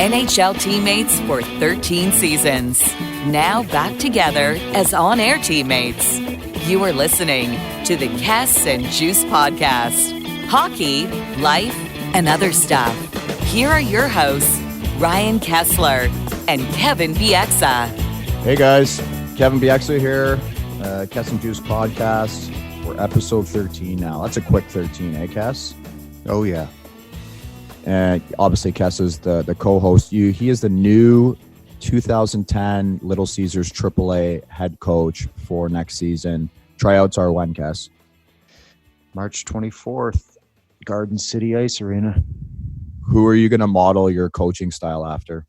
NHL teammates for 13 seasons. Now back together as on-air teammates. You are listening to the Kess and Juice Podcast. Hockey, life, and other stuff. Here are your hosts, Ryan Kessler and Kevin Bieksa. Hey guys, Kevin Bieksa here, Kess and Juice Podcast. We're episode 13 now. That's a quick 13, eh, Kess? Oh, yeah. And obviously, Kess is the co-host. He is the new 2010 Little Caesars AAA head coach for next season. Tryouts are when, Kess? March 24th, Garden City Ice Arena. Who are you going to model your coaching style after?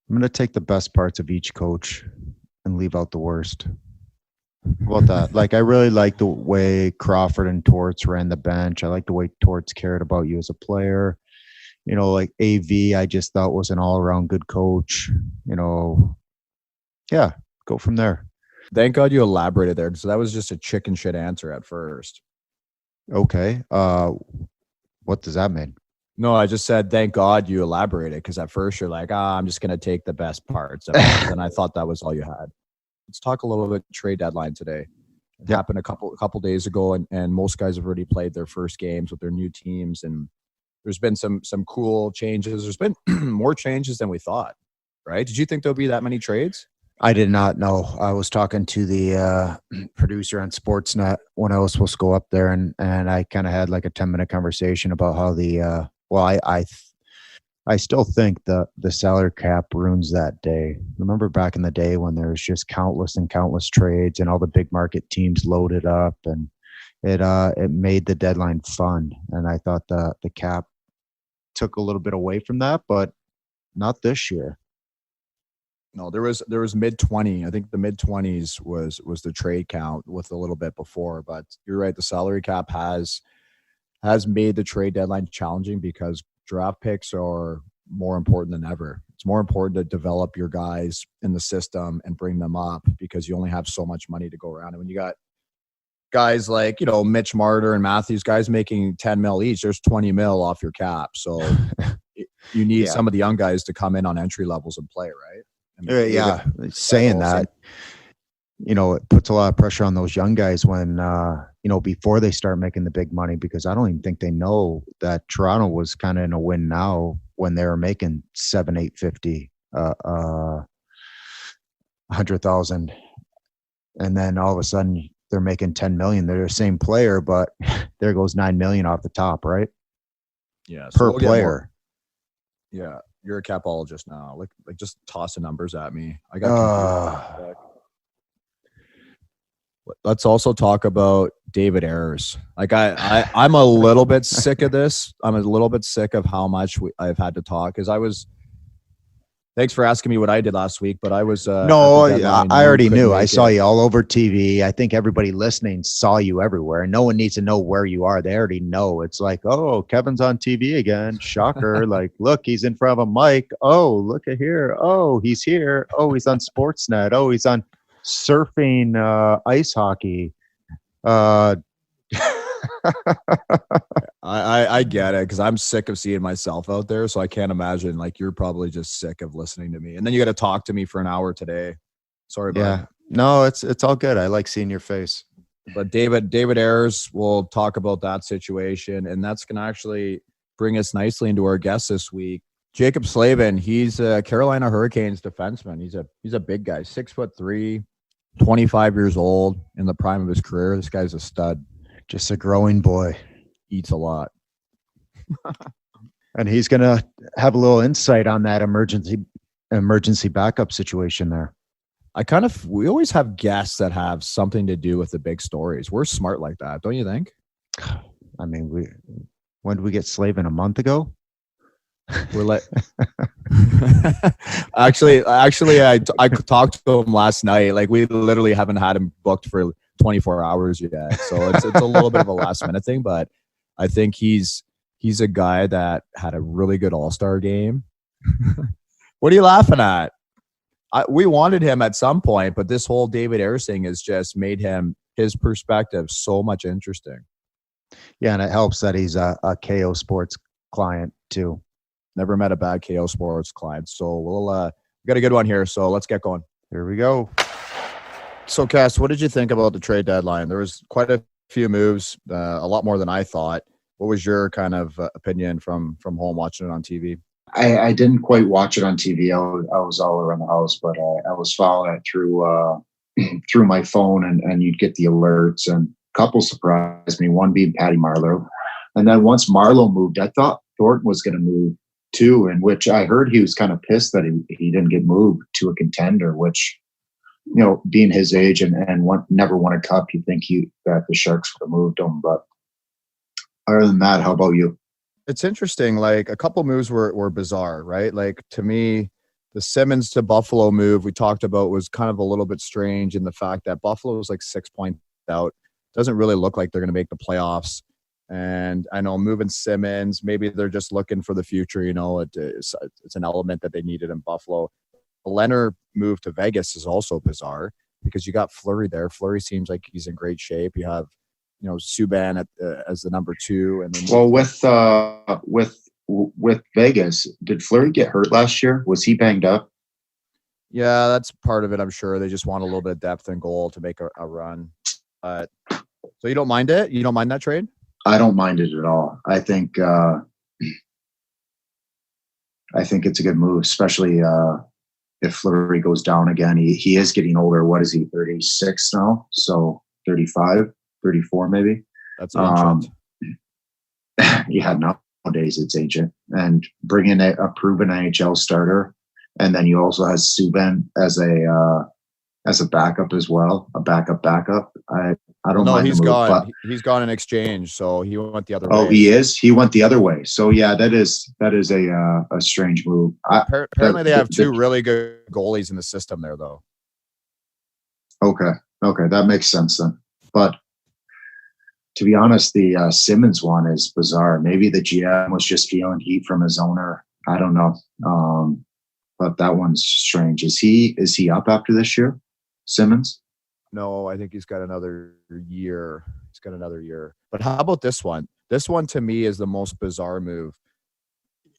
I'm going to take the best parts of each coach and leave out the worst. How about that? Like, I really like the way Crawford and Torts ran the bench. I like the way Torts cared about you as a player. You know, like AV, I just thought was an all-around good coach. You know, yeah, go from there. Thank God you elaborated there, because that was just a chicken shit answer at first. Okay. What does that mean? No, I just said, thank God you elaborated, because at first you're like, I'm just going to take the best parts of it. And I thought that was all you had. Let's talk a little bit trade deadline today. It happened a couple days ago, and most guys have already played their first games with their new teams, and there's been some cool changes. There's been more changes than we thought, right? Did you think there'll be that many trades? I did not know. I was talking to the producer on Sportsnet when I was supposed to go up there, and I kind of had like a 10-minute conversation about how the I still think the salary cap ruins that day. Remember back in the day when there was just countless and countless trades and all the big market teams loaded up, and it made the deadline fun. And I thought the cap took a little bit away from that, but not this year. No, there was mid-20. I think the mid-20s was the trade count with a little bit before. But you're right, the salary cap has made the trade deadline challenging because draft picks are more important than ever. It's more important to develop your guys in the system and bring them up because you only have so much money to go around. And when you got guys like, you know, Mitch Marner and Matthews, guys making 10 mil each, there's 20 mil off your cap. So you need some of the young guys to come in on entry levels and play, right? Saying that, you know, it puts a lot of pressure on those young guys when, you know, before they start making the big money, because I don't even think they know that Toronto was kind of in a win now when they were making 7, 850, 100,000. And then all of a sudden they're making 10 million. They're the same player, but there goes 9 million off the top, right? Yeah. Per player. Yeah. You're a capologist now. Like just toss the numbers at me. I got Let's also talk about David Ayres. Like I'm a little bit sick of this. I'm a little bit sick of how much I've had to talk, because thanks for asking me what I did last week, but I was I already knew. I saw you all over TV. I think everybody listening saw you everywhere, and no one needs to know where you are. They already know. It's like, oh, Kevin's on TV again. Shocker. Like, look, he's in front of a mic. Oh, look at here. Oh, he's here. Oh, he's on Sportsnet. Oh, he's on surfing, ice hockey. I get it, because I'm sick of seeing myself out there, so I can't imagine, like, you're probably just sick of listening to me, and then you got to talk to me for an hour today. Sorry about it. No, it's all good. I like seeing your face. But David Ayres, we'll talk about that situation, and that's going to actually bring us nicely into our guest this week, Jaccob Slavin. He's a Carolina Hurricanes defenseman. He's a big guy, 6'3", 25 years old, in the prime of his career. This guy's a stud. Just a growing boy. Eats a lot. And he's going to have a little insight on that emergency backup situation there. We always have guests that have something to do with the big stories. We're smart like that, don't you think? I mean, when did we get Slavin? A month ago? We're like, actually, I talked to him last night. Like, we literally haven't had him booked for 24 hours yet. So it's a little bit of a last minute thing, but I think he's a guy that had a really good all-star game. What are you laughing at? We wanted him at some point, but this whole David Ayres thing has just made his perspective so much interesting. Yeah, and it helps that he's a KO Sports client too. Never met a bad KO Sports client. So we'll we got a good one here. So let's get going. Here we go. So Cass, what did you think about the trade deadline? There was quite a few moves, a lot more than I thought. What was your kind of opinion from home watching it on TV? I didn't quite watch it on TV. I was all around the house, but I was following it through through my phone, and you'd get the alerts. And a couple surprised me. One being Patty Marleau, and then once Marleau moved, I thought Thornton was going to move too. In which I heard he was kind of pissed that he didn't get moved to a contender. Which, being his age and never won a cup, you think that the Sharks would have moved him. But other than that, how about you? It's interesting. Like a couple moves were bizarre, right? Like to me, the Simmons to Buffalo move we talked about was kind of a little bit strange in the fact that Buffalo was like 6 points out. Doesn't really look like they're going to make the playoffs. And I know moving Simmons, maybe they're just looking for the future. It's an element that they needed in Buffalo. The Leonard move to Vegas is also bizarre because you got Fleury there. Fleury seems like he's in great shape. You have Subban as the number 2, and then with Vegas, did Fleury get hurt last year? Was he banged up? Yeah, that's part of it. I'm sure they just want a little bit of depth and goal to make a run. So you don't mind it? You don't mind that trade? I don't mind it at all. I think it's a good move, especially if Fleury goes down again. He is getting older. What is he? 36 now? So 35. 34 maybe. That's ancient. Yeah, nowadays it's ancient. And bring in a proven NHL starter, and then you also have Subban as a backup as well, a backup. I don't know. He's gone. He's gone in exchange, so he went the other way. Oh, he is. He went the other way. So yeah, that is a strange move. Apparently, they have two really good goalies in the system there, though. Okay, that makes sense then. But to be honest, the Simmons one is bizarre. Maybe the GM was just feeling heat from his owner. I don't know. But that one's strange. Is he up after this year, Simmons? No, I think he's got another year. But how about this one? This one to me is the most bizarre move.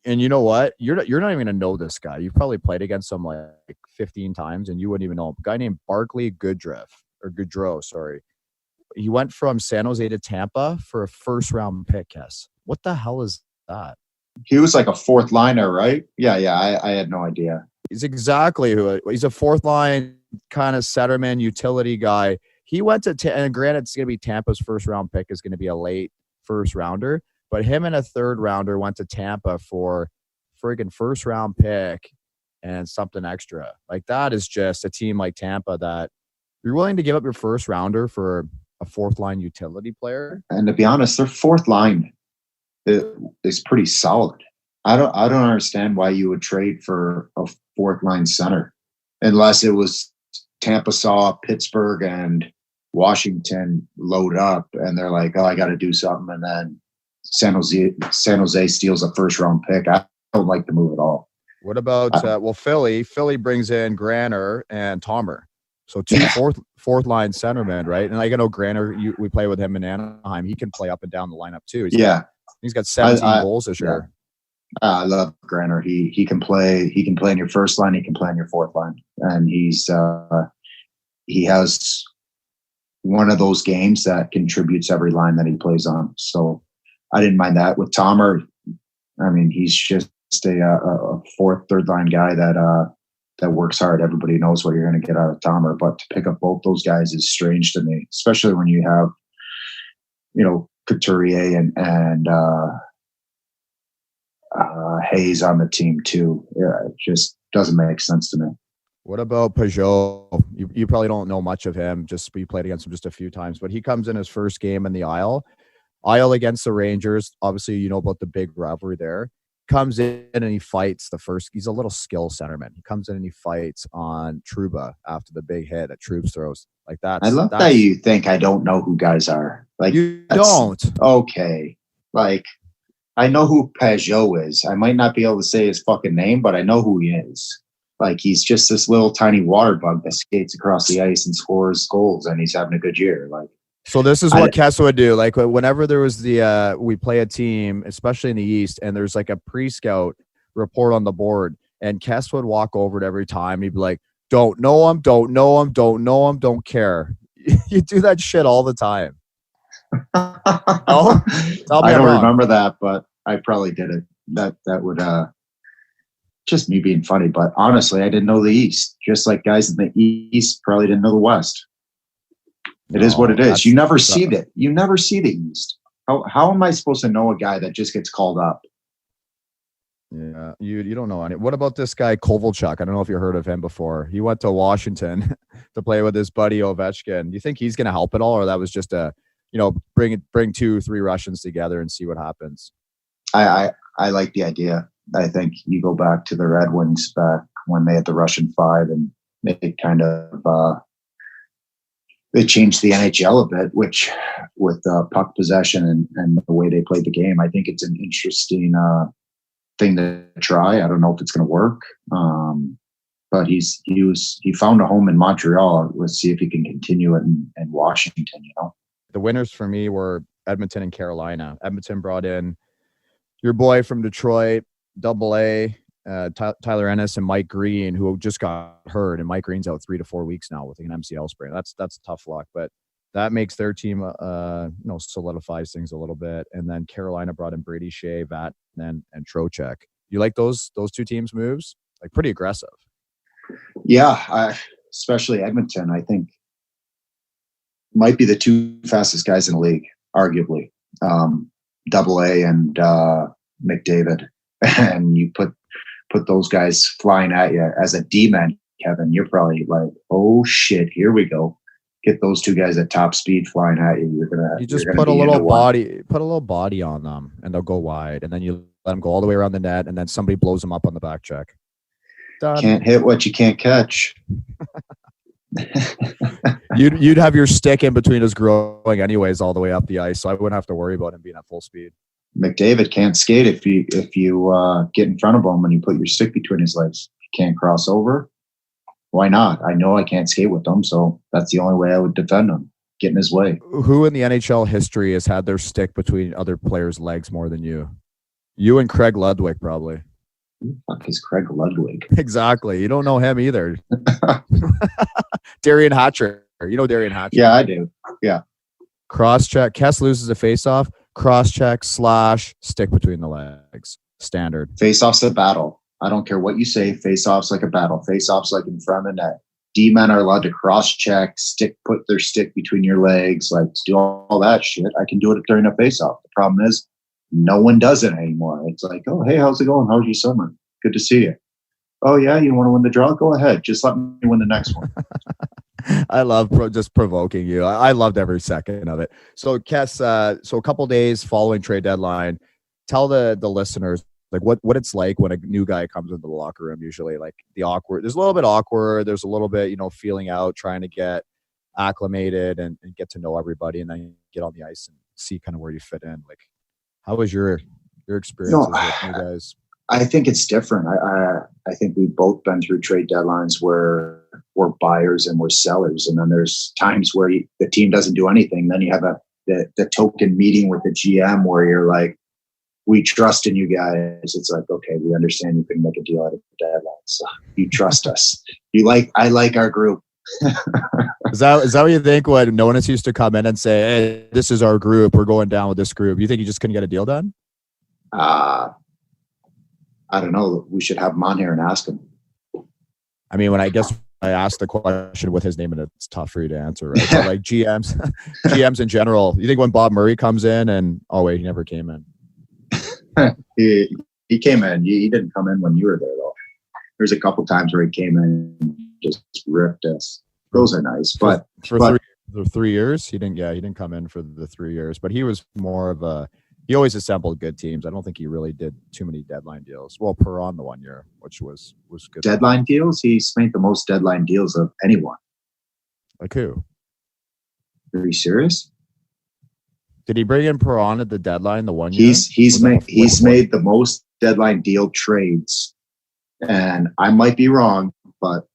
And you know what? You're not even going to know this guy. You've probably played against him like 15 times, and you wouldn't even know him. A guy named Barclay Goodrow, sorry. He went from San Jose to Tampa for a first-round pick, Yes. What the hell is that? He was like a fourth liner, right? Yeah. I had no idea. He's exactly he's a fourth line kind of centerman utility guy. He went to and granted, it's going to be Tampa's first-round pick is going to be a late first-rounder, but him and a third-rounder went to Tampa for friggin' first-round pick and something extra. Like that is just a team like Tampa that you're willing to give up your first-rounder for a fourth line utility player. And to be honest, their fourth line is pretty solid. I don't understand why you would trade for a fourth line center unless it was Tampa saw Pittsburgh and Washington load up and they're like, oh, I got to do something. And then San Jose steals a first round pick. I don't like the move at all. What about, Philly? Philly brings in Granner and Tomer. So two fourth line centermen, right? And I know Granner, we play with him in Anaheim. He can play up and down the lineup too. He's got 17 goals this year. I love Granner. He can play. He can play in your first line. He can play in your fourth line, and he has one of those games that contributes every line that he plays on. So I didn't mind that. With Tomer, I mean, he's just a third line guy that works hard. Everybody knows what you're going to get out of Tomer, but to pick up both those guys is strange to me, especially when you have, Couturier and Hayes on the team too. Yeah, it just doesn't make sense to me. What about Peugeot? You probably don't know much of him. You played against him just a few times, but he comes in his first game in the Isle against the Rangers. Obviously, you know about the big rivalry there. Comes in and he fights he's a little skill centerman. He comes in and he fights on Trouba after the big hit that Trouba throws. Like that. I love that you think I don't know who guys are. Like you don't. Okay. Like I know who Peugeot is. I might not be able to say his fucking name, but I know who he is. Like he's just this little tiny water bug that skates across the ice and scores goals, and he's having a good year. Like. So this is what Kessa would do. Like whenever there was we play a team, especially in the East, and there's like a pre-scout report on the board. And Kess would walk over it every time. He'd be like, don't know him, don't know him, don't know him, don't care. You do that shit all the time. Oh, I don't remember that, but I probably did it. That would just me being funny. But honestly, I didn't know the East. Just like guys in the East probably didn't know the West. It is what it is. You never see that. You never see the East. How am I supposed to know a guy that just gets called up? Yeah, you don't know any. What about this guy Kovalchuk? I don't know if you heard of him before. He went to Washington to play with his buddy Ovechkin. Do you think he's going to help at all, or that was just a, bring 2-3 Russians together and see what happens? I like the idea. I think you go back to the Red Wings back when they had the Russian 5, and they kind of they changed the NHL a bit, which with puck possession and the way they played the game, I think it's an interesting thing to try. I don't know if it's going to work, but he found a home in Montreal. Let's see if he can continue it in Washington. The winners for me were Edmonton and Carolina. Edmonton brought in your boy from Detroit, AA, Tyler Ennis and Mike Green, who just got hurt, and Mike Green's out 3 to 4 weeks now with an MCL sprain. That's tough luck, but that makes their team, solidifies things a little bit. And then Carolina brought in Brady Shea, Vatanen, and Trocheck. You like those 2 teams' moves? Like pretty aggressive. Yeah, especially Edmonton. I think might be the 2 fastest guys in the league, arguably. AA and McDavid, and you put those guys flying at you as a D-man, Kevin. You're probably like, oh shit, here we go. Get those 2 guys at top speed flying at you. You just put a little body on them, and they'll go wide, and then you let them go all the way around the net, and then somebody blows them up on the back check. Done. Can't hit what you can't catch. You'd have your stick in between his growing anyways all the way up the ice, so I wouldn't have to worry about him being at full speed. McDavid can't skate if you get in front of him and you put your stick between his legs. He can't cross over. Why not? I know I can't skate with him, so that's the only way I would defend him. Get in his way. Who in the NHL history has had their stick between other players' legs more than you? You and Craig Ludwig, probably. Who the fuck is Craig Ludwig? Exactly. You don't know him either. Darian Hatcher. You know Darian Hatcher? Yeah, I do. Yeah. Cross-check. Kess loses a face-off. Cross-check / stick between the legs. Standard. Face-off's a battle. I don't care what you say. Face-off's like a battle. Face-off's like in front of the net. D-men are allowed to cross-check, put their stick between your legs, like do all that shit. I can do it during a face-off. The problem is no one does it anymore. It's like, oh, hey, how's it going? How's your summer? Good to see you. Oh, yeah, you want to win the draw? Go ahead. Just let me win the next one. I love just provoking you. I loved every second of it. So, Kess, so a couple days following trade deadline, tell the listeners like what it's like when a new guy comes into the locker room. Usually, like there's a little bit awkward. There's a little bit, feeling out, trying to get acclimated and get to know everybody, and then get on the ice and see kind of where you fit in. Like, how was your experience with new guys? I think it's different. I think we've both been through trade deadlines where we're buyers and we're sellers. And then there's times where the team doesn't do anything. Then you have the token meeting with the GM where you're like, we trust in you guys. It's like, okay, we understand you can make a deal out of the deadline. So you trust us. I like our group. Is that what you think when Nonis used to come in and say, hey, this is our group, we're going down with this group? You think you just couldn't get a deal done? I don't know. We should have him on here and ask him. I mean, when I asked the question with his name, and it's tough for you to answer, right? But like GMs in general, you think when Bob Murray comes in and, oh wait, he never came in. He came in. He didn't come in when you were there though. There's a couple times where he came in and just ripped us. Those are nice, but for 3 years, he didn't come in for the 3 years, but he was more of he always assembled good teams. I don't think he really did too many deadline deals. Well, Perron the 1 year, which was good. Deadline deals? He's made the most deadline deals of anyone. Like who? Are you serious? Did he bring in Perron at the deadline the 1 year? He's made the most deadline deal trades. And I might be wrong, but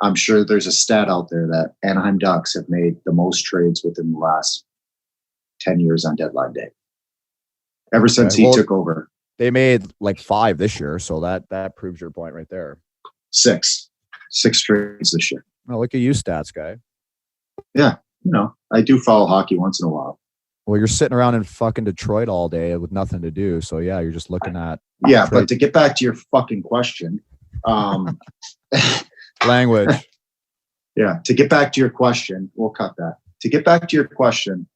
I'm sure there's a stat out there that Anaheim Ducks have made the most trades within the last 10 years on deadline day. Ever since he took over. They made like 5 this year, so that proves your point right there. 6 trades this year. Oh, look at you, stats guy. Yeah, I do follow hockey once in a while. Well, you're sitting around in fucking Detroit all day with nothing to do, so yeah, you're just looking at. Yeah, but to get back to your fucking question, language. Yeah, to get back to your question, we'll cut that. To get back to your question,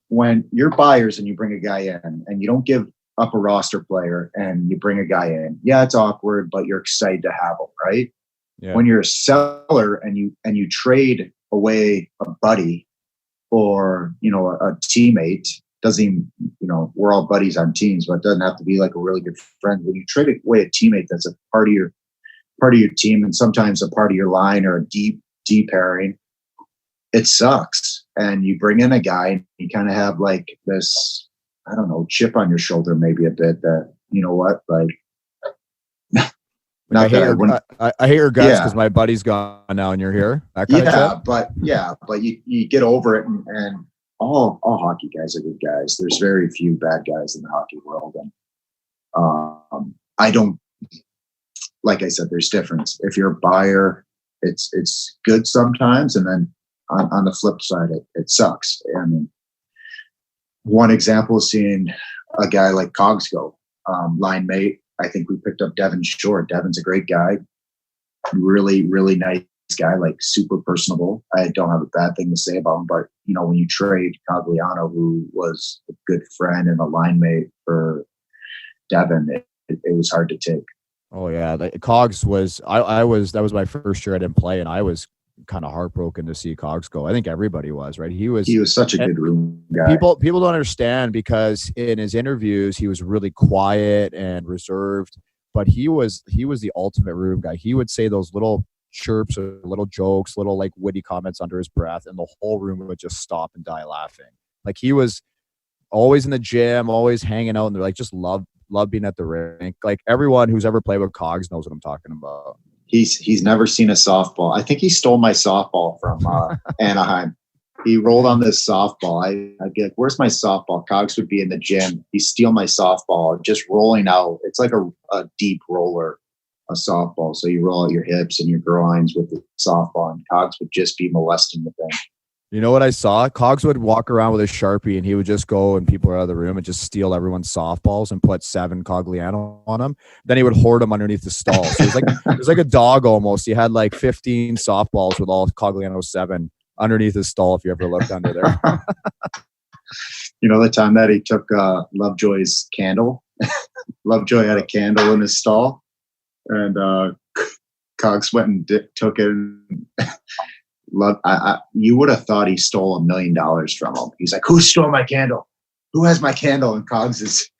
when you're buyers and you bring a guy in and you don't give up a roster player and you bring a guy in, yeah, it's awkward, but you're excited to have him, right? Yeah. When you're a seller and you trade away a buddy or a teammate, doesn't even, we're all buddies on teams, but it doesn't have to be like a really good friend. When you trade away a teammate that's a part of your team and sometimes a part of your line or a deep pairing, it sucks. And you bring in a guy and you kind of have like this, I don't know, chip on your shoulder, maybe a bit that, you know what, like, I hate your guts because my buddy's gone now and you're here. That kind of chip? but you get over it and all hockey guys are good guys. There's very few bad guys in the hockey world. And I don't, like I said, there's difference. If you're a buyer, it's good sometimes. And then on the flip side, it sucks. I mean, one example is seeing a guy like Cogs go, line mate. I think we picked up Devin Short. Devin's a great guy. Really, really nice guy, like super personable. I don't have a bad thing to say about him, but when you trade Cogliano, who was a good friend and a line mate for Devin, it was hard to take. Oh yeah, Cogs was. That was my first year I didn't play, and I was kind of heartbroken to see Cogs go. I think everybody was, right? He was such a good room guy. People don't understand because in his interviews he was really quiet and reserved, but he was the ultimate room guy. He would say those little chirps or little jokes, little like witty comments under his breath, and the whole room would just stop and die laughing. Like he was always in the gym, always hanging out, and they're like just love being at the rink. Like everyone who's ever played with Cogs knows what I'm talking about. He's never seen a softball. I think he stole my softball from Anaheim. He rolled on this softball. I get, where's my softball? Cogs would be in the gym. He'd steal my softball, just rolling out. It's like a deep roller, a softball. So you roll out your hips and your groins with the softball, and Cogs would just be molesting the thing. You know what I saw? Cogs would walk around with a Sharpie and he would just go and people are out of the room and just steal everyone's softballs and put 7 Cogliano on them. Then he would hoard them underneath the stall. So it was like a dog almost. He had like 15 softballs with all Cogliano 7 underneath his stall if you ever looked under there. The time that he took Lovejoy's candle? Lovejoy had a candle in his stall and Cogs went and took it and you would have thought he stole $1 million from him. He's like, who stole my candle? Who has my candle? And Cogs is,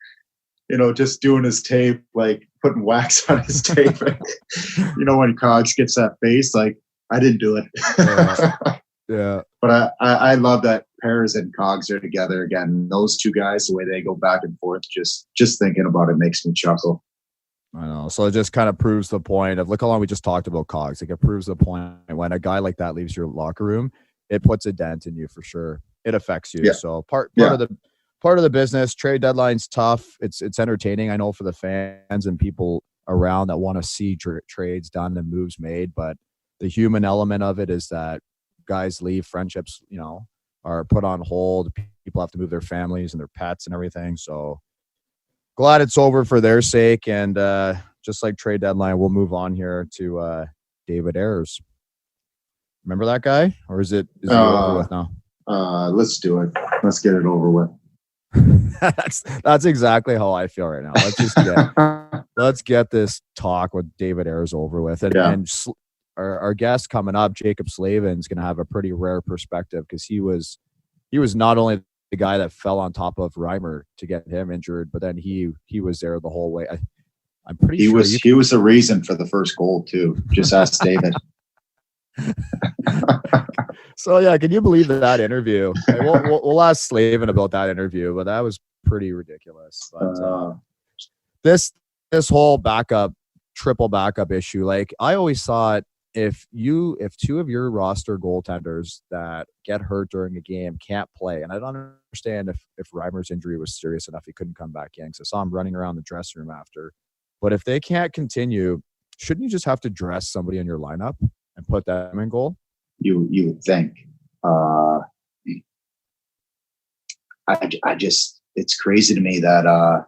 just doing his tape, like putting wax on his tape. When Cogs gets that face, like, I didn't do it. Yeah. But I love that Ayres and Cogs are together again. Those two guys, the way they go back and forth, just thinking about it makes me chuckle. I know. So it just kind of proves the point of look how long we just talked about Cogs. Like it proves the point when a guy like that leaves your locker room, it puts a dent in you for sure. It affects you. Yeah. So part of the business, trade deadline's tough. It's entertaining, I know, for the fans and people around that want to see trades done and moves made. But the human element of it is that guys leave, friendships, are put on hold. People have to move their families and their pets and everything. So glad it's over for their sake. And just like trade deadline, we'll move on here to David Ayres. Remember that guy? Or is he over with now? Let's do it. Let's get it over with. That's exactly how I feel right now. Let's get this talk with David Ayres over with. And our guest coming up, Jaccob Slavin, is going to have a pretty rare perspective because he was not only the guy that fell on top of Reimer to get him injured, but then he was there the whole way. I'm pretty sure he was the reason for the first goal too. Just ask David. So yeah, can you believe that interview? We'll ask Slavin about that interview, but that was pretty ridiculous. But this whole triple backup issue, like I always thought if two of your roster goaltenders that get hurt during a game can't play, and I don't understand if Reimer's injury was serious enough he couldn't come back in, because I saw him running around the dressing room after. But if they can't continue, shouldn't you just have to dress somebody in your lineup and put them in goal? You would think. I just, it's crazy to me that a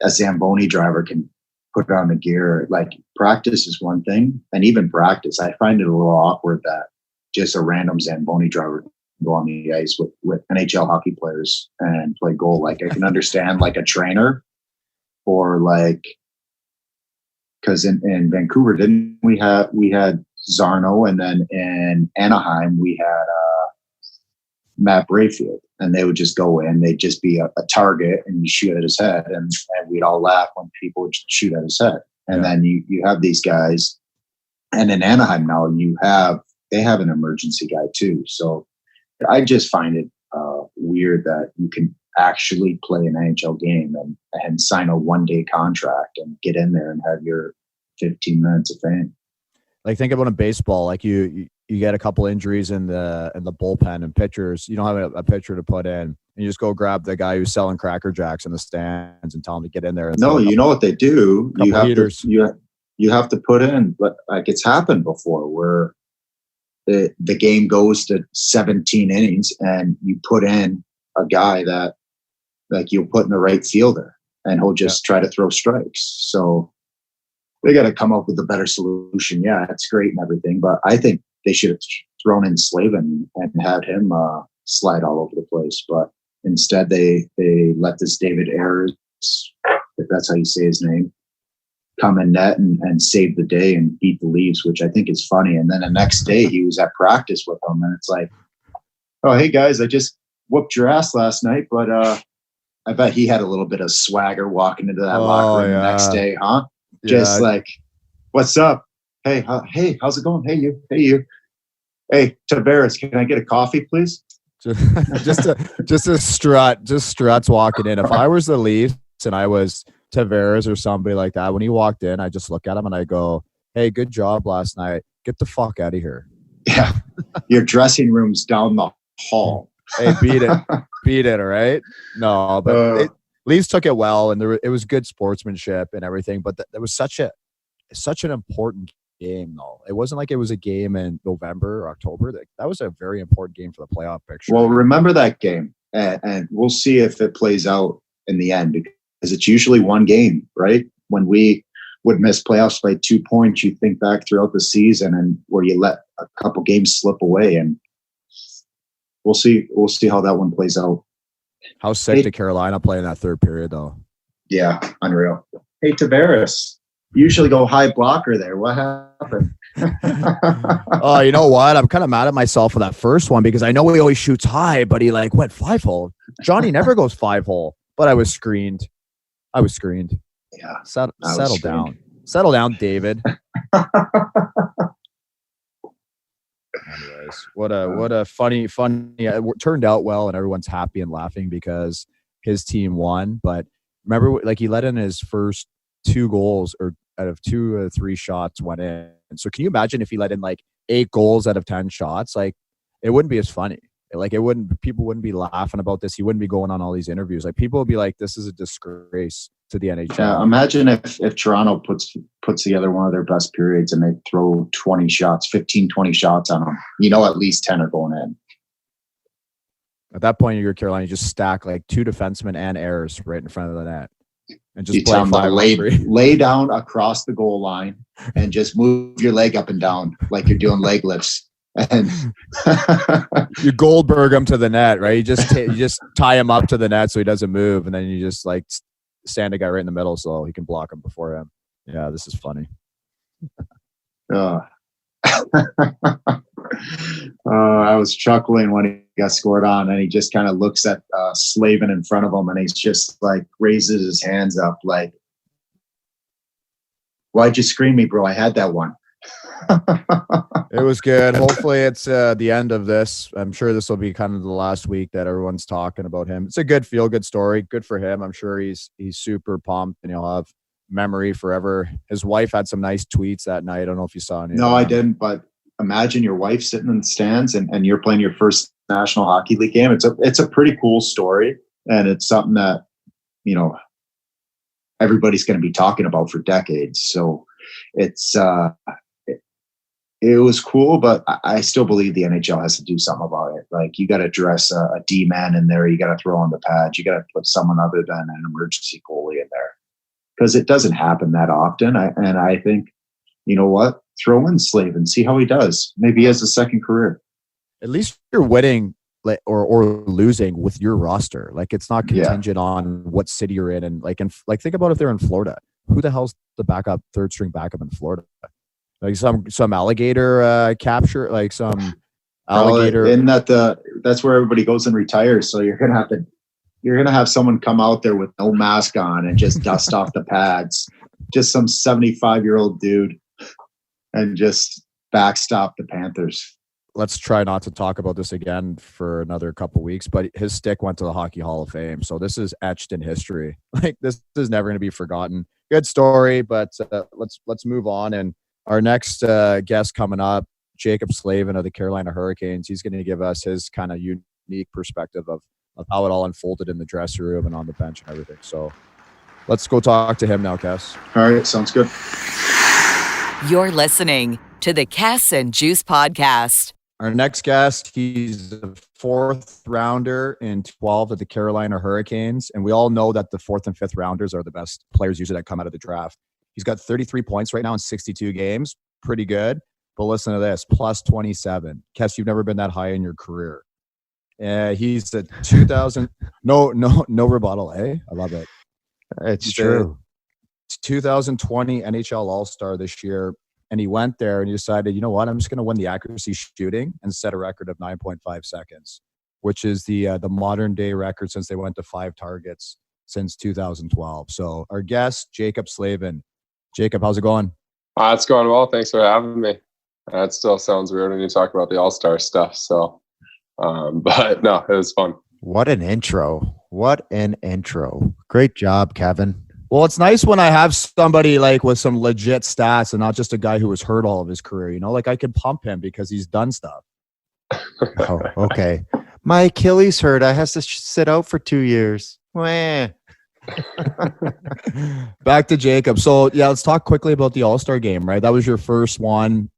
Zamboni driver can put on the gear. Like, practice is one thing, and even practice, I find it a little awkward that just a random Zamboni driver can go on the ice with NHL hockey players and play goal. Like, I can understand like a trainer, or like, because in Vancouver, we had Zarno, and then in Anaheim we had Matt Brayfield, and they would just go in, they'd just be a target and you shoot at his head, and we'd all laugh when people would shoot at his head. And then you have these guys, and in Anaheim now they have an emergency guy too. So I just find it weird that you can actually play an NHL game and sign a 1-day contract and get in there and have your 15 minutes of fame. Like, think about in baseball, like you get a couple injuries in the bullpen, and pitchers, you don't have a pitcher to put in, and you just go grab the guy who's selling Cracker Jacks in the stands and tell him to get in there. No, you know what they do? You have to put in, but like, it's happened before where the game goes to 17 innings and you put in a guy that, like, you'll put in the right fielder and he'll just try to throw strikes. So they got to come up with a better solution. Yeah, it's great and everything, but I think they should have thrown in Slavin and had him slide all over the place. But instead, they let this David Ayres, if that's how you say his name, come in net and save the day and beat the Leafs, which I think is funny. And then the next day, he was at practice with them, and it's like, oh, hey guys, I just whooped your ass last night, but I bet he had a little bit of swagger walking into that locker room the next day, huh? Just like, what's up? Hey, how's it going? Hey, you. Hey, Tavares, can I get a coffee, please? just a strut, just struts walking in. If I was the Leafs and I was Tavares or somebody like that, when he walked in, I just look at him and I go, hey, good job last night. Get the fuck out of here. Yeah. Your dressing room's down the hall. Hey, beat it. All right. No, but Leafs took it well, and it was good sportsmanship and everything. But there was such an important game, though. It wasn't like it was a game in November or October. That was a very important game for the playoff picture. Well, remember that game, and we'll see if it plays out in the end, because it's usually one game, right? When we would miss playoffs by 2 points, you think back throughout the season and where you let a couple games slip away, and we'll see how that one plays out. How sick did Carolina play in that third period, though? Yeah, unreal. Hey, Tavares, you usually go high blocker there. What happened? Oh, you know what? I'm kind of mad at myself for that first one, because I know he always shoots high, but he like went 5-hole. Johnny never goes 5-hole, but I was screened. Yeah. Settle down. Settle down, David. Anyways, what a funny. It turned out well, and everyone's happy and laughing because his team won. But remember, like, he let in his first 2 goals, or out of 2 or 3 shots went in. So can you imagine if he let in like 8 goals out of 10 shots? Like, it wouldn't be as funny. Like, people wouldn't be laughing about this. He wouldn't be going on all these interviews. Like, people would be like, this is a disgrace to the NHL. Yeah, imagine if Toronto puts together one of their best periods and they throw 20 shots on them. You know, at least 10 are going in. At that point, you're Carolina, you just stack like 2 defensemen and Ayres right in front of the net. And just tell them to lay down across the goal line and just move your leg up and down like you're doing leg lifts. And you Goldberg him to the net, right? You just tie him up to the net so he doesn't move, and then you just like stand a guy right in the middle so he can block him before him. Yeah, this is funny. I was chuckling when he got scored on, and he just kind of looks at Slavin in front of him, and he's just like raises his hands up like, why'd you screen me, bro? I had that one. It was good. Hopefully it's the end of this. I'm sure this will be kind of the last week that everyone's talking about him. It's a good feel-good story. Good for him. I'm sure he's super pumped, and he'll have memory forever. His wife had some nice tweets that night. I don't know if you saw any. No, I didn't. But imagine your wife sitting in the stands and you're playing your first National Hockey League game. It's a pretty cool story, and it's something that, you know, everybody's going to be talking about for decades. So it's it was cool, but I still believe the NHL has to do something about it. Like, you got to dress a D-man in there. You got to throw on the pads. You got to put someone other than an emergency goalie in there, because it doesn't happen that often. And I think, you know what? Throw in Slavin, see how he does. Maybe he has a second career. At least you're winning or losing with your roster. Like, it's not contingent on what city you're in. And like think about if they're in Florida. Who the hell's the third string backup in Florida? Like some alligator capture, like some alligator. In that's where everybody goes and retires. So you're gonna have someone come out there with no mask on and just dust off the pads. Just some 75-year-old dude, and just backstop the Panthers. Let's try not to talk about this again for another couple weeks, but his stick went to the Hockey Hall of Fame. So this is etched in history. Like, this is never going to be forgotten. Good story, but let's move on. And our next guest coming up, Jaccob Slavin of the Carolina Hurricanes. He's going to give us his kind of unique perspective of how it all unfolded in the dressing room and on the bench and everything. So let's go talk to him now, Cass. All right, sounds good. You're listening to the Cass and Juice podcast. Our next guest, he's a fourth rounder in 12 of the Carolina Hurricanes. And we all know that the fourth and fifth rounders are the best players usually that come out of the draft. He's got 33 points right now in 62 games. Pretty good. But listen to this, plus 27. Kes, you've never been that high in your career. He's the 2000. No rebuttal, eh? I love it. It's true. 2020 NHL All-Star this year. And he went there and he decided, you know what, I'm just going to win the accuracy shooting and set a record of 9.5 seconds, which is the modern day record since they went to 5 targets since 2012. So our guest, Jaccob Slavin. Jacob, how's it going? It's going well. Thanks for having me. It still sounds weird when you talk about the All-Star stuff. So, but no, it was fun. What an intro. What an intro. Great job, Kevin. Well, it's nice when I have somebody like with some legit stats and not just a guy who was hurt all of his career. You know, like I could pump him because he's done stuff. Oh, okay. My Achilles hurt. I has to sit out for 2 years. Wah. Back to Jacob. So yeah, let's talk quickly about the All-Star game, right? That was your first one.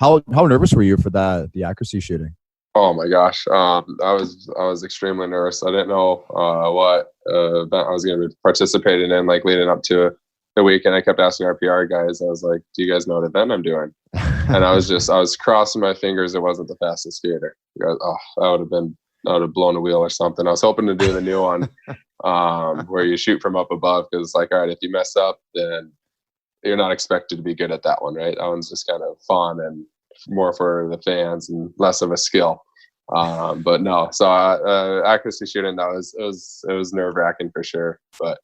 How nervous were you for the accuracy shooting? Oh my gosh. I was extremely nervous. I didn't know what event I was going to be participating in, like leading up to the week. And I kept asking our PR guys, I was like, do you guys know what event I'm doing? And I was crossing my fingers. It wasn't the fastest skater. Guys, that would have blown a wheel or something. I was hoping to do the new one where you shoot from up above. Cause it's like, all right, if you mess up, then you're not expected to be good at that one. Right. That one's just kind of fun and more for the fans and less of a skill. But no, so accuracy shooting, it was nerve wracking for sure. But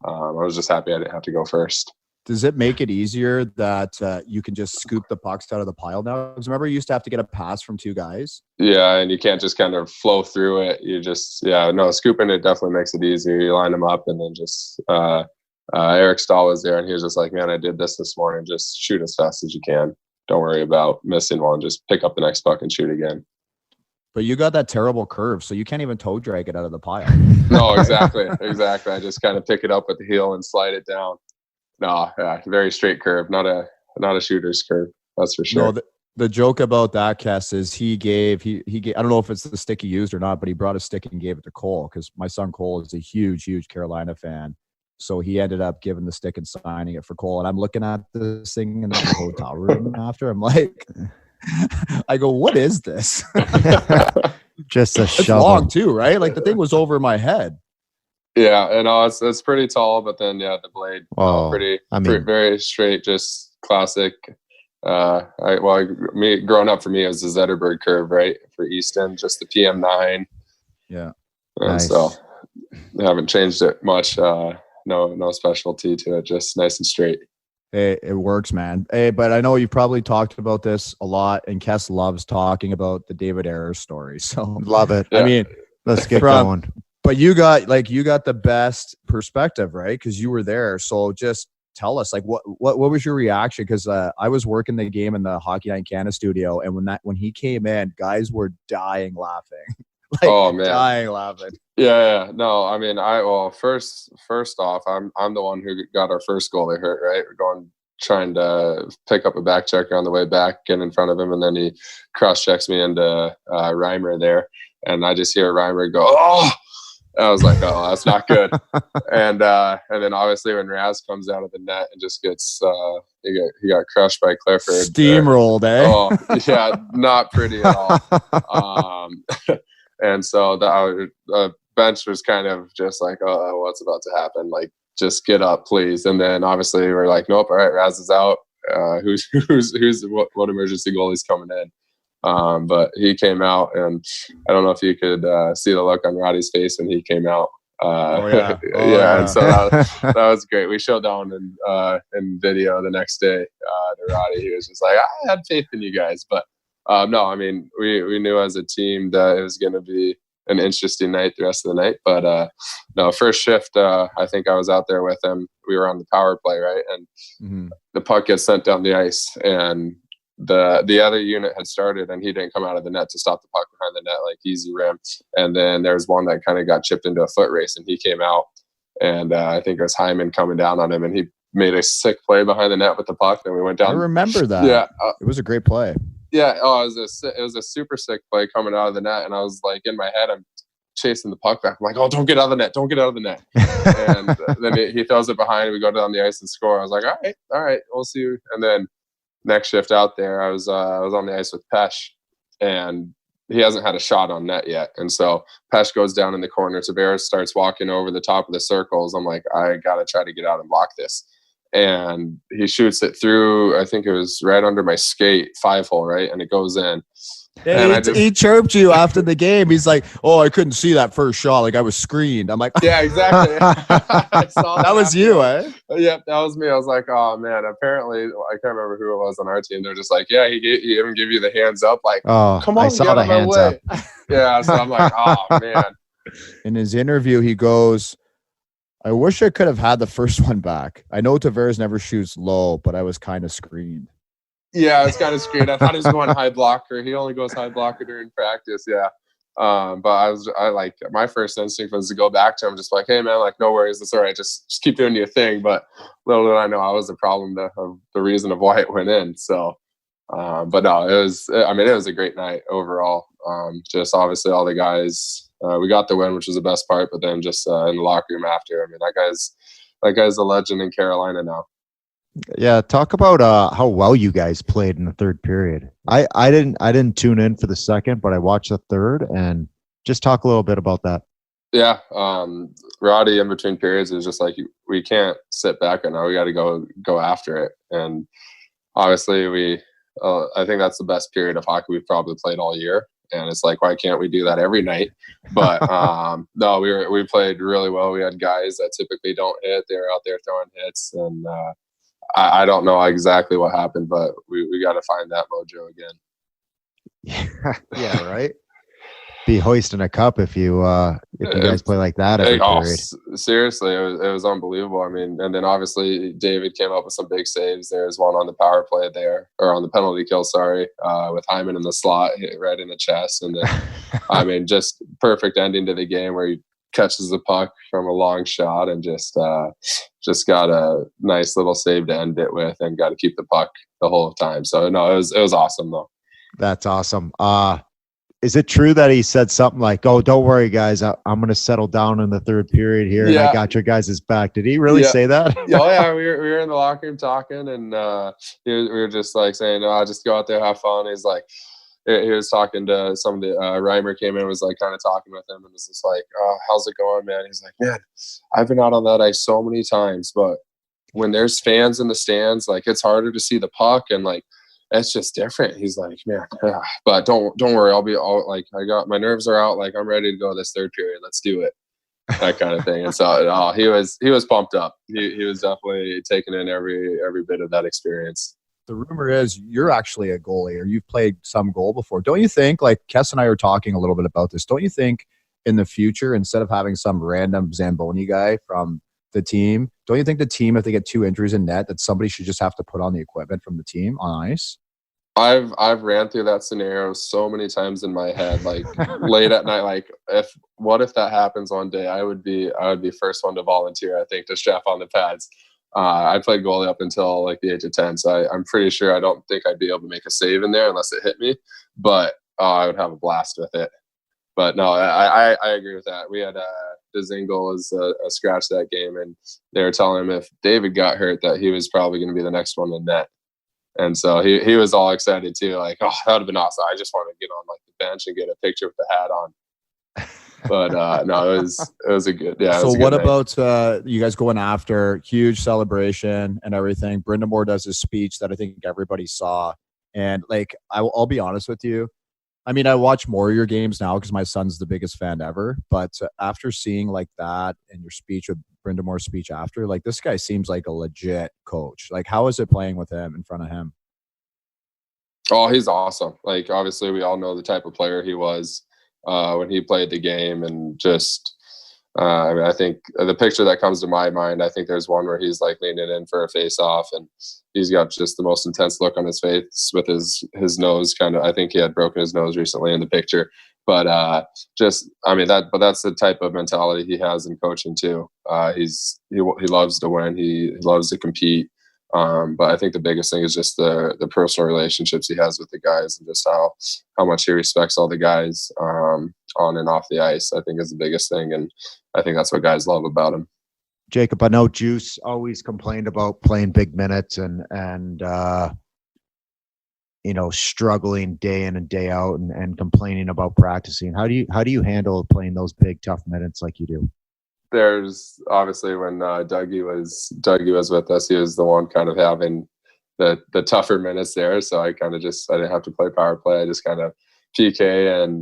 I was just happy I didn't have to go first. Does it make it easier that you can just scoop the pucks out of the pile now? Because remember, you used to have to get a pass from 2 guys. Yeah, and you can't just kind of flow through it. You just, scooping it definitely makes it easier. You line them up and then just Eric Stahl was there and he was just like, man, I did this morning. Just shoot as fast as you can. Don't worry about missing one. Just pick up the next puck and shoot again. But you got that terrible curve, so you can't even toe drag it out of the pile. No, exactly. I just kind of pick it up with the heel and slide it down. No, yeah, very straight curve, not a shooter's curve. That's for sure. No, the joke about that, Kess, is he gave. I don't know if it's the stick he used or not, but he brought a stick and gave it to Cole because my son Cole is a huge Carolina fan. So he ended up giving the stick and signing it for Cole. And I'm looking at this thing in the hotel room after. I'm like, I go, what is this? Just a it's shovel. long too, right? Like the thing was over my head. Yeah, and it's pretty tall, but then the blade, very straight, just classic. Growing up for me, it was the Zetterberg curve, right, for Easton, just the PM9. Yeah, and nice. So I haven't changed it much. No specialty to it, just nice and straight. Hey, it works, man. Hey, but I know you've probably talked about this a lot, and Kes loves talking about the David Ayres story. So love it. I mean, let's get going. But you got the best perspective, right? Because you were there. So just tell us, like, what was your reaction? Because I was working the game in the Hockey Night in Canada studio, and when he came in, guys were dying laughing. Like, oh man, dying laughing. Yeah. No, I mean, first off, I'm the one who got our first goalie hurt, right? We're trying to pick up a back checker on the way back, get in front of him, and then he cross checks me into Reimer there, and I just hear Reimer go, "Oh!" I was like, "Oh, that's not good." and then obviously when Raz comes out of the net and just gets he got crushed by Clifford, steamrolled, Oh yeah, not pretty at all. And so the bench was kind of just like, "Oh, what's about to happen? Like, just get up, please." And then obviously we're like, "Nope, all right, Raz is out. What emergency goalie's coming in?" But he came out, and I don't know if you could see the look on Roddy's face when he came out. Yeah. And so that was great. We showed down in video the next day to Roddy. He was just like, "I had faith in you guys," but no, I mean, we knew as a team that it was going to be an interesting night the rest of the night. But no, first shift, I think I was out there with him. We were on the power play, right? And the puck gets sent down the ice, and the other unit had started, and he didn't come out of the net to stop the puck behind the net, like easy rim. And then there's one that kind of got chipped into a foot race, and he came out, and I think it was Hyman coming down on him, and he made a sick play behind the net with the puck. And we went down. I remember that. Yeah, it was a great play. Yeah, it was a super sick play coming out of the net, and I was like, in my head, I'm chasing the puck back. I'm like, "Oh, don't get out of the net, don't get out of the net." And then he throws it behind. We go down the ice and score. I was like, all right, we'll see you. And then next shift out there, I was on the ice with Pesh, and he hasn't had a shot on net yet. And so Pesh goes down in the corner. Tavares starts walking over the top of the circles. I'm like, I got to try to get out and block this. And he shoots it through, I think it was right under my skate, 5-hole, right? And it goes in. Yeah, he chirped you after the game. He's like, "Oh, I couldn't see that first shot. Like, I was screened." I'm like, "Yeah, exactly." I saw that was you, eh? Yep, that was me. I was like, "Oh man!" Apparently, I can't remember who it was on our team. They're just like, "Yeah, he even give you the hands up." Like, "Oh, come on, I saw the hands up." Yeah, so I'm like, "Oh man." In his interview, he goes, "I wish I could have had the first one back. I know Tavares never shoots low, but I was kind of screened." Yeah, it's kind of screwed. I thought he was going high blocker. He only goes high blocker during practice. Yeah. But I like, my first instinct was to go back to him, just like, "Hey man, like, no worries. It's all right. Just keep doing your thing." But little did I know I was the problem, the reason of why it went in. So, but no, it was a great night overall. Just obviously all the guys, we got the win, which was the best part, but then just in the locker room after, I mean, that guy's a legend in Carolina now. Yeah, talk about how well you guys played in the third period. I didn't tune in for the second, but I watched the third, and just talk a little bit about that. Yeah, Roddy in between periods is just like, we can't sit back right now. We got to go after it, and obviously I think that's the best period of hockey we've probably played all year. And it's like, why can't we do that every night? But no, we played really well. We had guys that typically don't hit. They were out there throwing hits, and I don't know exactly what happened, but we got to find that mojo again. Yeah, right. Be hoisting a cup if you guys play like that every period. Seriously, it was unbelievable. I mean, and then obviously David came up with some big saves. There's one on the power play there, or on the penalty kill, with Hyman in the slot, hit right in the chest, and then I mean, just perfect ending to the game where he catches the puck from a long shot and just got a nice little save to end it with, and got to keep the puck the whole time. So no, it was awesome though. That's awesome. Is it true that he said something like, "Oh, don't worry, guys, I'm going to settle down in the third period here, and I got your guys' back"? Did he really say that? Yeah, we were in the locker room talking, and we were just like saying, "Oh, just go out there, have fun." He's like, he was talking to some of the Reimer came in and was like kind of talking with him, and was just like, "Oh, how's it going, man?" He's like, "Man, I've been out on that ice so many times, but when there's fans in the stands, like, it's harder to see the puck, and like, it's just different." He's like, "Man, yeah, but don't worry, I'll be all like, I got my nerves are out, like, I'm ready to go this third period. Let's do it." That kind of thing. And so he was pumped up. He was definitely taking in every bit of that experience. The rumor is you're actually a goalie, or you've played some goal before. Don't you think, like Kes and I were talking a little bit about this, don't you think in the future, instead of having some random Zamboni guy from the team, don't you think the team, if they get 2 injuries in net, that somebody should just have to put on the equipment from the team on ice? I've ran through that scenario so many times in my head, like late at night. Like, what if that happens one day? I would be first one to volunteer, I think, to strap on the pads. I played goalie up until like the age of 10, so I'm pretty sure I don't think I'd be able to make a save in there unless it hit me. But I would have a blast with it. But no, I agree with that. We had Dzingel was a scratch that game, and they were telling him if David got hurt that he was probably going to be the next one in net. And so he was all excited too, like, oh, that would have been awesome. I just want to get on like the bench and get a picture with the hat on. But no, it was a good, yeah. So what about you guys going after huge celebration and everything? Brindamore does his speech that I think everybody saw, and like I'll be honest with you. I mean, I watch more of your games now because my son's the biggest fan ever. But after seeing like that and your speech with Brindamore's speech after, like this guy seems like a legit coach. Like, how is it playing with him in front of him? Oh, he's awesome. Like, obviously, we all know the type of player he was when he played the game, and just I mean, I think the picture that comes to my mind, I think there's one where he's like leaning in for a face-off, and he's got just the most intense look on his face with his nose kind of. I think he had broken his nose recently in the picture, but just I mean but that's the type of mentality he has in coaching too. He loves to win. He loves to compete. But I think the biggest thing is just the personal relationships he has with the guys, and just how much he respects all the guys on and off the ice. I think is the biggest thing, and I think that's what guys love about him. Jacob, I know Juice always complained about playing big minutes and struggling day in and day out and complaining about practicing. How do you handle playing those big tough minutes like you do? There's obviously when Dougie was with us, he was the one kind of having the tougher minutes there. So I didn't have to play power play. I just kind of PK and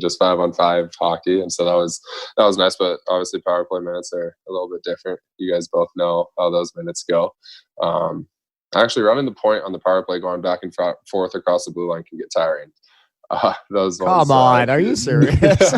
just 5-on-5 hockey. And so that was nice. But obviously power play minutes are a little bit different. You guys both know how those minutes go. Actually running the point on the power play, going back and forth across the blue line can get tiring. Those ones, come on, are you serious?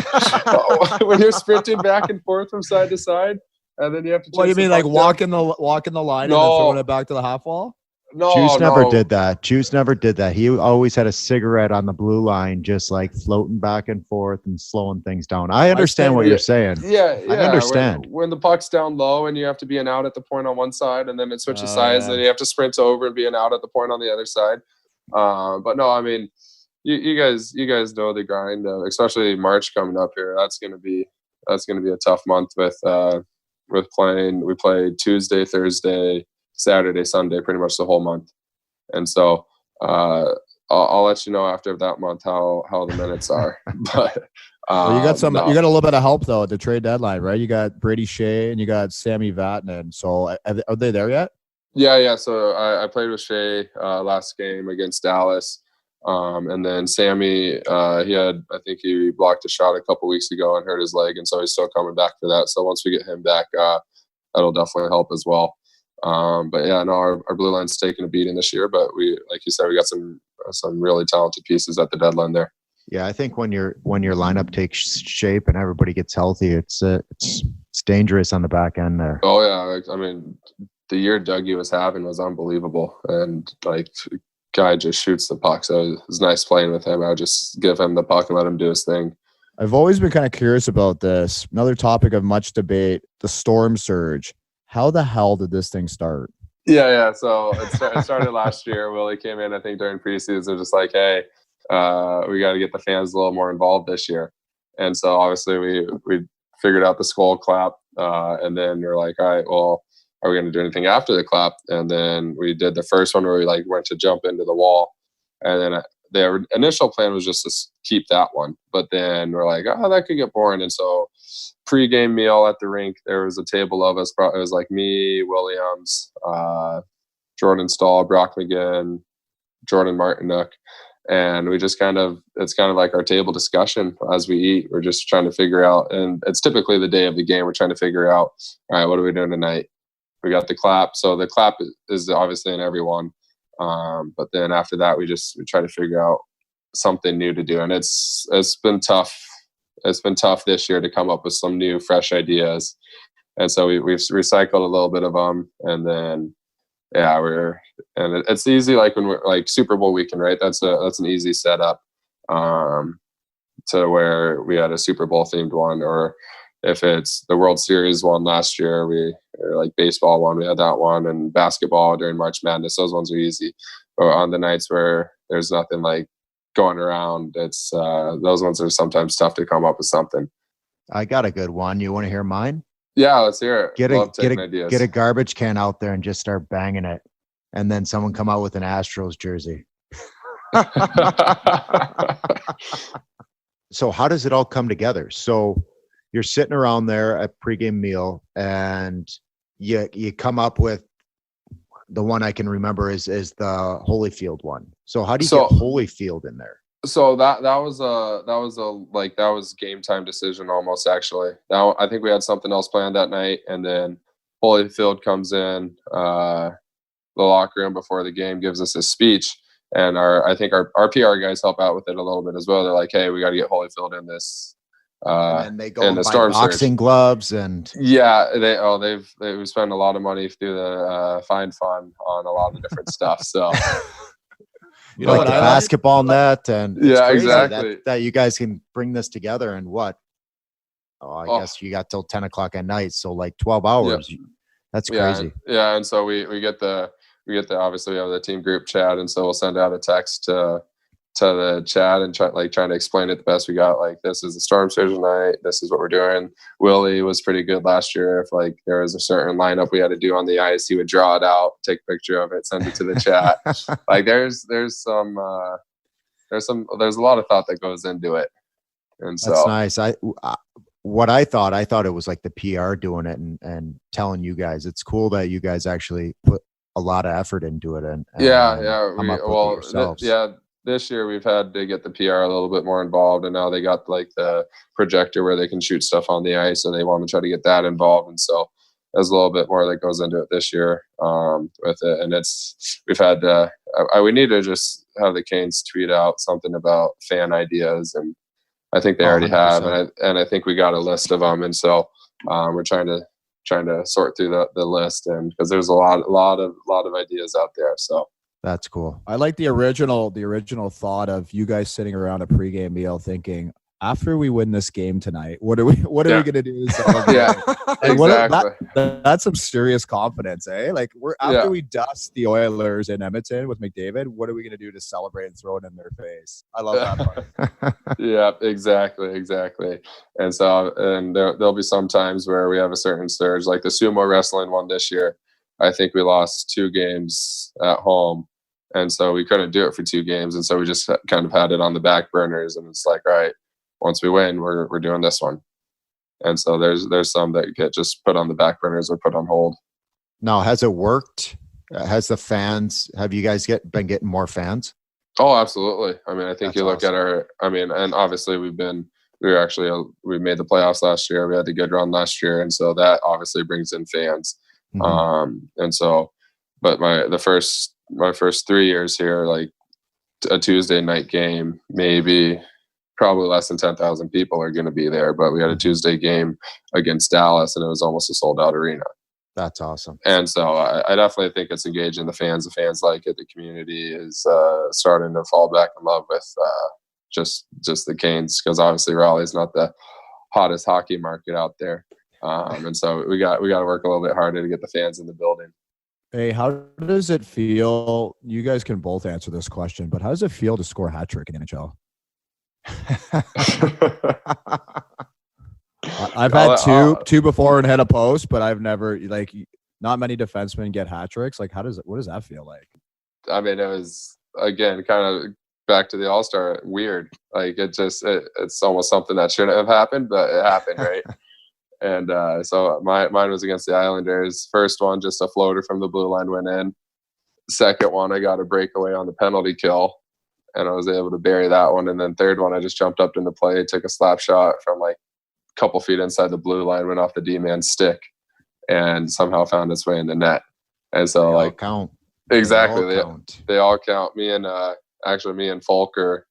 When you're sprinting back and forth from side to side, and then you have to. What do you mean, like walking the line and then throwing it back to the half wall? No, Juice never did that. Juice never did that. He always had a cigarette on the blue line, just like floating back and forth and slowing things down. I understand what you're saying. Yeah, I understand. When the puck's down low and you have to be an out at the point on one side, and then it switches sides, and you have to sprint over and be an out at the point on the other side. But no, I mean, you guys know the grind, especially March coming up here. That's gonna be a tough month with playing. We play Tuesday, Thursday, Saturday, Sunday, pretty much the whole month. And so I'll let you know after that month how the minutes are. But well, you got a little bit of help though at the trade deadline, right? You got Brady Shea and you got Sammy Vatanen. So are they there yet? Yeah. So I played with Shea last game against Dallas. And then Sammy, I think he blocked a shot a couple weeks ago and hurt his leg, and so he's still coming back for that. So once we get him back, that'll definitely help as well. But yeah, no, our blue line's taking a beating this year, but we, like you said, we got some really talented pieces at the deadline there. Yeah, I think when your lineup takes shape and everybody gets healthy, it's dangerous on the back end there. Oh yeah, I mean, the year Dougie was having was unbelievable, and like, guy just shoots the puck. So it was nice playing with him. I would just give him the puck and let him do his thing. I've always been kind of curious about this. Another topic of much debate: the storm surge. How the hell did this thing start? Yeah. So it started last year. Willie came in, I think, during preseason, just like, hey, we got to get the fans a little more involved this year. And so obviously we figured out the skull clap, and then you're like, all right, well, are we going to do anything after the clap? And then we did the first one where we like went to jump into the wall, and then their initial plan was just to keep that one. But then we're like, oh, that could get boring. And so pre-game meal at the rink, there was a table of us. It was like me, Williams, Jordan Stahl, Brock McGinn, Jordan Martinook. And we just it's kind of like our table discussion as we eat. We're just trying to figure out, and it's typically the day of the game, we're trying to figure out, all right, what are we doing tonight? We got the clap. So the clap is obviously in everyone. But then after that, we try to figure out something new to do. And it's been tough. It's been tough this year to come up with some new, fresh ideas. And so we've recycled a little bit of them, and then it's easy, like when we're like Super Bowl weekend, right? That's an easy setup to where we had a Super Bowl themed one, or if it's the World Series one last year, or like baseball one, we had that one, and basketball during March Madness. Those ones are easy. But on the nights where there's nothing like going around, it's those ones are sometimes tough to come up with something. I got a good one. You want to hear mine? Yeah, let's hear it. Get a garbage can out there and just start banging it, and then someone come out with an Astros jersey. So how does it all come together? So you're sitting around there at pregame meal, and you come up with the one I can remember is the Holyfield one. So how do you get Holyfield in there? So that was game time decision almost, actually. Now I think we had something else planned that night, and then Holyfield comes in the locker room before the game, gives us his speech, and I think our PR guys help out with it a little bit as well. They're like, hey, we got to get Holyfield in this. And they go and buy boxing gloves, and we spend a lot of money through the Find Fund on a lot of different stuff. So you know, like the basketball net, and exactly that you guys can bring this together in what? I guess you got till 10 o'clock at night, so like 12 hours. Yeah. That's crazy. Yeah, and so we get the obviously we have the team group chat, and so we'll send out a text to the chat and trying to explain it the best we got. Like, this is the Storm Surge night. This is what we're doing. Willie was pretty good last year. If like there was a certain lineup we had to do on the ice, he would draw it out, take a picture of it, send it to the chat. Like there's a lot of thought that goes into it. And so that's nice. I thought it was like the PR doing it and telling you guys. It's cool that you guys actually put a lot of effort into it. And this year we've had to get the PR a little bit more involved, and now they got like the projector where they can shoot stuff on the ice, and they want to try to get that involved. And so there's a little bit more that goes into it this year with it. And we need to just have the Canes tweet out something about fan ideas, and I think they already 100%. Have, and I think we got a list of them. And so we're trying to sort through the list, and because there's a lot of ideas out there. So that's cool. I like the original thought of you guys sitting around a pregame meal thinking, after we win this game tonight, what are we going to do to celebrate? Exactly. That's some serious confidence, eh? Like after we dust the Oilers in Edmonton with McDavid, what are we going to do to celebrate and throw it in their face? I love that part. Yeah, exactly. And so, there'll be some times where we have a certain surge, like the sumo wrestling one this year. I think we lost 2 games at home, and so we couldn't do it for 2 games, and so we just kind of had it on the back burners. And it's like, all right, once we win, we're doing this one. And so there's some that get just put on the back burners or put on hold. Now, has it worked? Have you guys been getting more fans? Oh, absolutely. I mean, I think you look at and obviously we made the playoffs last year. We had a good run last year, and so that obviously brings in fans. Mm-hmm. And so, but my first 3 years here, like a Tuesday night game, probably less than 10,000 people are going to be there. But we had a Tuesday game against Dallas, and it was almost a sold out arena. That's awesome. And so I definitely think it's engaging the fans. The fans like it. The community is starting to fall back in love with just the Canes, because obviously Raleigh's not the hottest hockey market out there. And so we got to work a little bit harder to get the fans in the building. Hey, how does it feel? You guys can both answer this question, but how does it feel to score a hat trick in the NHL? I've had two before and hit a post, but I've never, like, not many defensemen get hat tricks. Like, what does that feel like? I mean, it was, again, kind of back to the All-Star, weird. Like, it's almost something that shouldn't have happened, but it happened, right? And so mine was against the Islanders. First one, just a floater from the blue line went in. Second one, I got a breakaway on the penalty kill, and I was able to bury that one. And then third one, I just jumped up in the play, took a slap shot from like a couple feet inside the blue line, went off the D-man's stick, and somehow found its way in the net. And so, they all count. Exactly. They all count. Me and Volker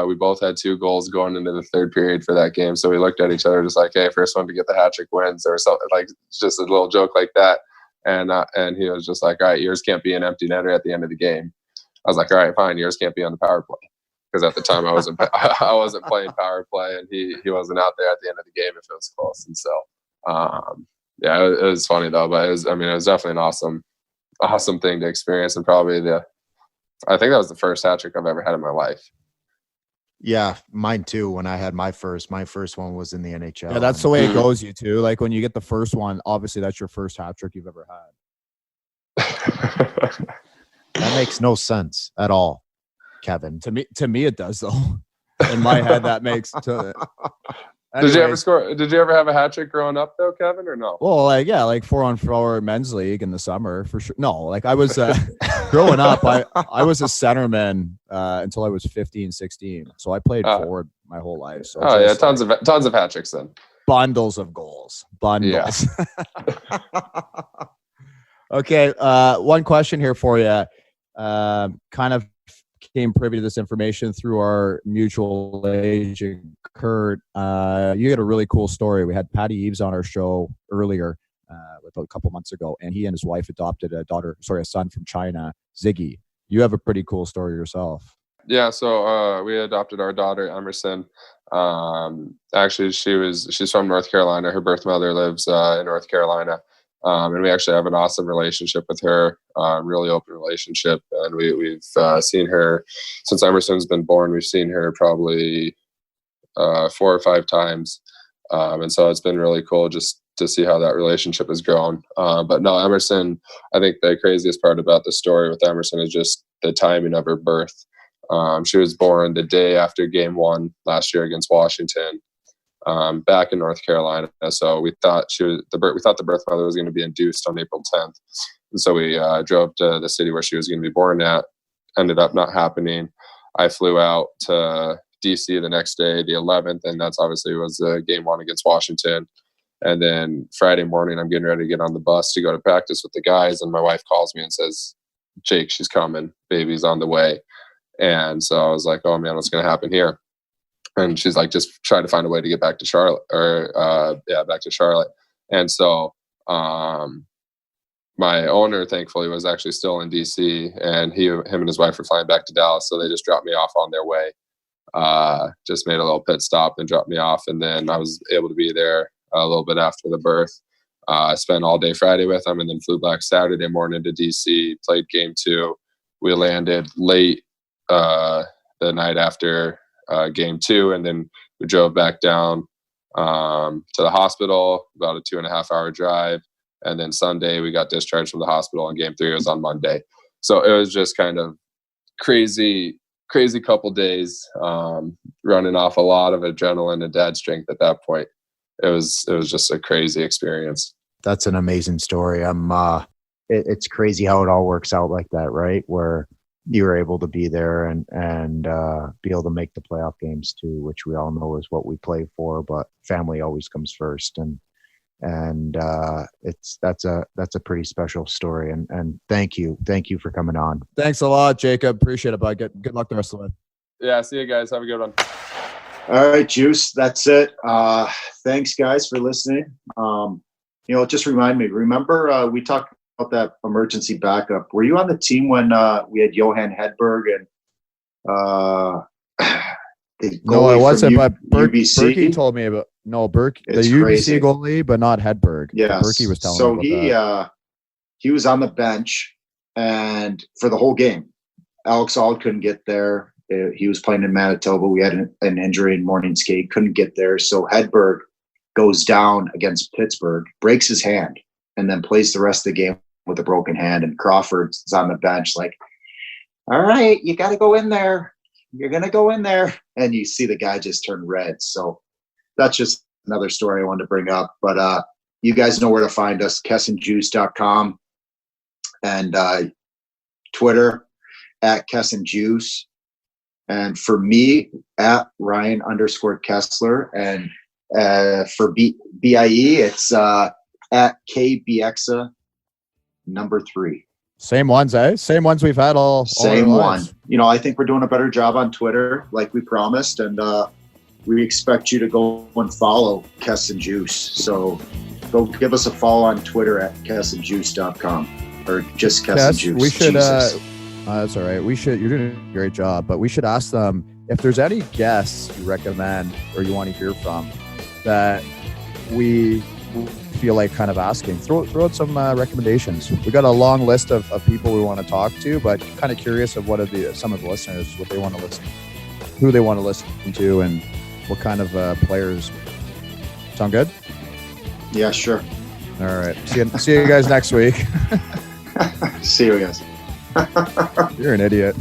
We both had 2 goals going into the third period for that game. So we looked at each other just like, hey, first one to get the hat trick wins, or something, like just a little joke like that. And he was just like, all right, yours can't be an empty netter at the end of the game. I was like, all right, fine, yours can't be on the power play. Because at the time I wasn't playing power play, and he wasn't out there at the end of the game if it was close. And so, yeah, it was funny though. But it was definitely an awesome thing to experience, and probably I think that was the first hat trick I've ever had in my life. Yeah, mine too. When I had my first one was in the NHL. Yeah, that's the way it goes, you too. Like when you get the first one, obviously that's your first hat trick you've ever had. That makes no sense at all, Kevin. To me it does though. In my head, that makes. Did you ever score? Did you ever have a hat trick growing up though, Kevin, or no? Well, like 4-on-4 men's league in the summer for sure. No, like I was growing up. I was a centerman until I was 15, 16. So I played forward my whole life. So tons of hat tricks then. Bundles of goals. Bundles. Yeah. Okay, one question here for you. Kind of came privy to this information through our mutual agent, Kurt. You had a really cool story. We had Patty Eves on our show earlier, a couple months ago, and he and his wife adopted a son from China, Ziggy. You have a pretty cool story yourself. Yeah, so we adopted our daughter, Emerson. Actually, she's from North Carolina. Her birth mother lives in North Carolina. And we actually have an awesome relationship with her, really open relationship. And we've seen her since Emerson's been born. We've seen her probably 4 or 5 times. And so it's been really cool just to see how that relationship has grown. But no, Emerson, I think the craziest part about the story with Emerson is just the timing of her birth. She was born the day after Game 1 last year against Washington. Back in North Carolina, so we thought the birth mother was going to be induced on April 10th, and so we drove to the city where she was going to be born at. Ended up not happening. I flew out to DC the next day, the 11th, and that's obviously was Game 1 against Washington. And then Friday morning, I'm getting ready to get on the bus to go to practice with the guys, and my wife calls me and says, "Jake, she's coming. Baby's on the way." And so I was like, "Oh man, what's going to happen here?" And she's like, just try to find a way to get back to Charlotte back to Charlotte. And so my owner, thankfully, was actually still in DC, and him and his wife were flying back to Dallas. So they just dropped me off on their way, just made a little pit stop and dropped me off. And then I was able to be there a little bit after the birth. I spent all day Friday with them, and then flew back Saturday morning to DC, played Game 2. We landed late the night after Game 2, and then we drove back down to the hospital, about a 2.5-hour drive, and then Sunday we got discharged from the hospital, and Game 3 was on Monday. So it was just kind of crazy couple days, running off a lot of adrenaline and dad strength at that point. It was just a crazy experience. That's an amazing story. It's crazy how it all works out like that, right? Where you were able to be there and be able to make the playoff games too, which we all know is what we play for, but family always comes first. And that's a pretty special story. And thank you for coming on. Thanks a lot, Jacob. Appreciate it, bud. Good luck the rest of the way. Yeah. See you guys. Have a good one. All right, Juice. That's it. Thanks guys for listening. Just remember we talked about that emergency backup. Were you on the team when we had Johan Hedberg and no, I wasn't, but UBC? Berkey told me about Burke, the It's UBC crazy. goalie, but not Hedberg. Yeah, Berkey was telling me about that. He was on the bench and for the whole game. Alex Auld couldn't get there. He was playing in Manitoba. We had an injury in morning skate, couldn't get there. So Hedberg goes down against Pittsburgh, breaks his hand, and then plays the rest of the game with a broken hand. And Crawford's on the bench like, all right, you got to go in there. You're going to go in there. And you see the guy just turn red. So that's just another story I wanted to bring up. But you guys know where to find us, KessenJuice.com, and Twitter at KessenJuice. And for me, at Ryan_Kessler. And for BIE, it's at KBXA #3. Same ones, eh? Same ones we've had all Same our one. lives. I think we're doing a better job on Twitter, like we promised, and we expect you to go and follow Kess and Juice. So go give us a follow on Twitter at kessandjuice.com or just Kess and Juice. We should. That's all right. We should. You're doing a great job, but we should ask them if there's any guests you recommend or you want to hear from that we feel like kind of asking. Throw out some recommendations. We got a long list of people we want to talk to, but kind of curious of what are some of the listeners, what they want to listen, who they want to listen to, and what kind of players. Sound good? Yeah, sure. All right. See you guys next week. See you guys. You're an idiot.